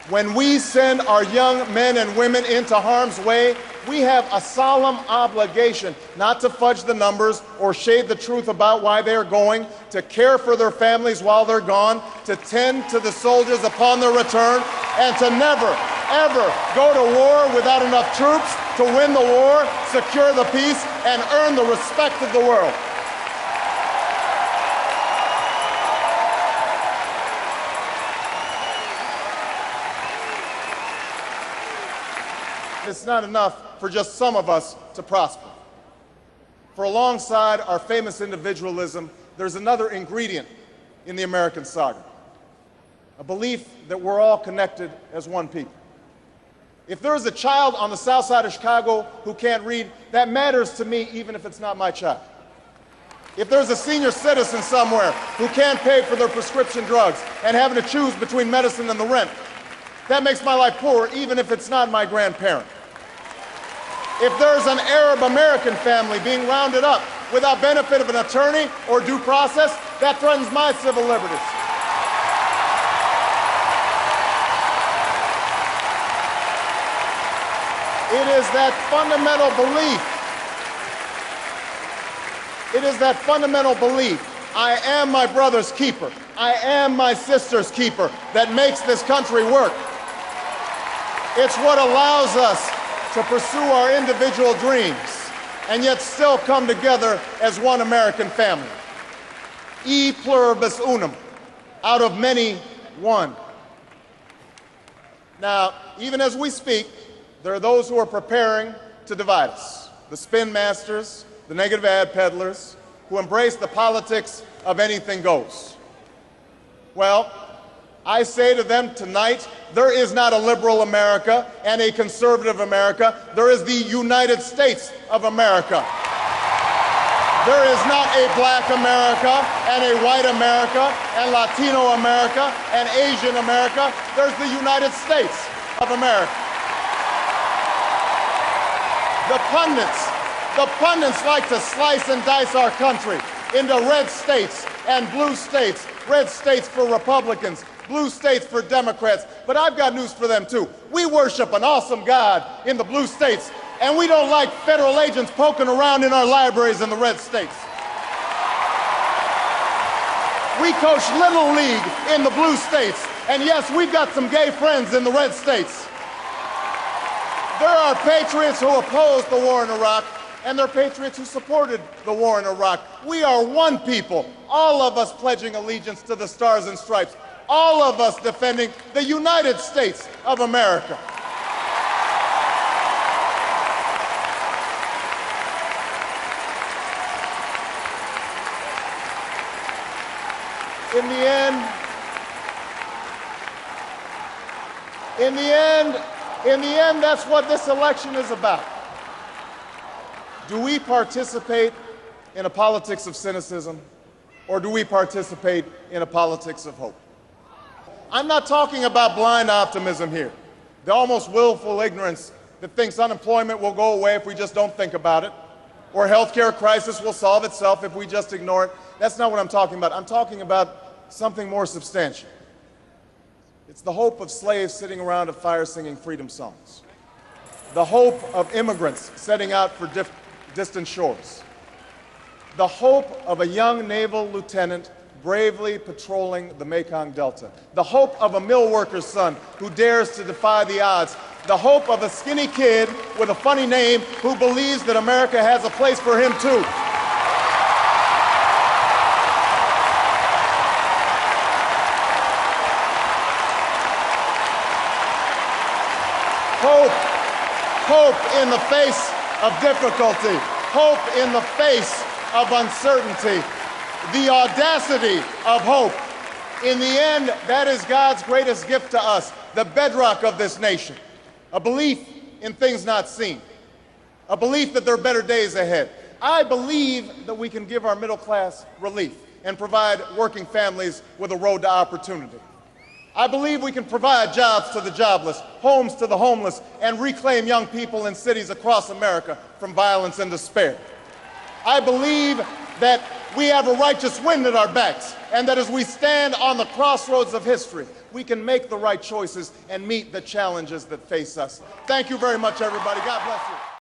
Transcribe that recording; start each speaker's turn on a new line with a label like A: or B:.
A: When we send our young men and women into harm's way, we have a solemn obligation not to fudge the numbers or shade the truth about why they are going, to care for their families while they're gone, to tend to the soldiers upon their return, and to never, ever go to war without enough troops to win the war, secure the peace, and earn the respect of the world. It's not enough for just some of us to prosper. For alongside our famous individualism, there's another ingredient in the American saga, a belief that we're all connected as one people. If there is a child on the south side of Chicago who can't read, that matters to me even if it's not my child. If there's a senior citizen somewhere who can't pay for their prescription drugs and having to choose between medicine and the rent, that makes my life poor even if it's not my grandparent. If there's an Arab American family being rounded up without benefit of an attorney or due process, that threatens my civil liberties. It is that fundamental belief. It is that fundamental belief. I am my brother's keeper. I am my sister's keeper that makes this country work. It's what allows us to pursue our individual dreams and yet still come together as one American family. E pluribus unum, out of many, one. Now, even as we speak, there are those who are preparing to divide us. The spin masters, the negative ad peddlers, who embrace the politics of anything goes. Well, I say to them tonight, there is not a liberal America and a conservative America. There is the United States of America. There is not a black America and a white America and Latino America and Asian America. There's the United States of America. The pundits like to slice and dice our country into red states and blue states, red states for Republicans, blue states for Democrats, but I've got news for them too. We worship an awesome God in the blue states, and we don't like federal agents poking around in our libraries in the red states. We coach Little League in the blue states, and yes, we've got some gay friends in the red states. There are patriots who opposed the war in Iraq, and there are patriots who supported the war in Iraq. We are one people, all of us pledging allegiance to the Stars and Stripes, all of us defending the United States of America. In the end, that's what this election is about. Do we participate in a politics of cynicism, or do we participate in a politics of hope? I'm not talking about blind optimism here, the almost willful ignorance that thinks unemployment will go away if we just don't think about it, or healthcare crisis will solve itself if we just ignore it. That's not what I'm talking about. I'm talking about something more substantial. It's the hope of slaves sitting around a fire singing freedom songs, the hope of immigrants setting out for distant shores, the hope of a young naval lieutenant bravely patrolling the Mekong Delta, the hope of a mill worker's son who dares to defy the odds, the hope of a skinny kid with a funny name who believes that America has a place for him too. Hope in the face of difficulty, hope in the face of uncertainty, the audacity of hope. In the end, that is God's greatest gift to us, the bedrock of this nation, a belief in things not seen, a belief that there are better days ahead. I believe that we can give our middle class relief and provide working families with a road to opportunity. I believe we can provide jobs to the jobless, homes to the homeless, and reclaim young people in cities across America from violence and despair. I believe that we have a righteous wind at our backs, and that as we stand on the crossroads of history, we can make the right choices and meet the challenges that face us. Thank you very much, everybody. God bless you.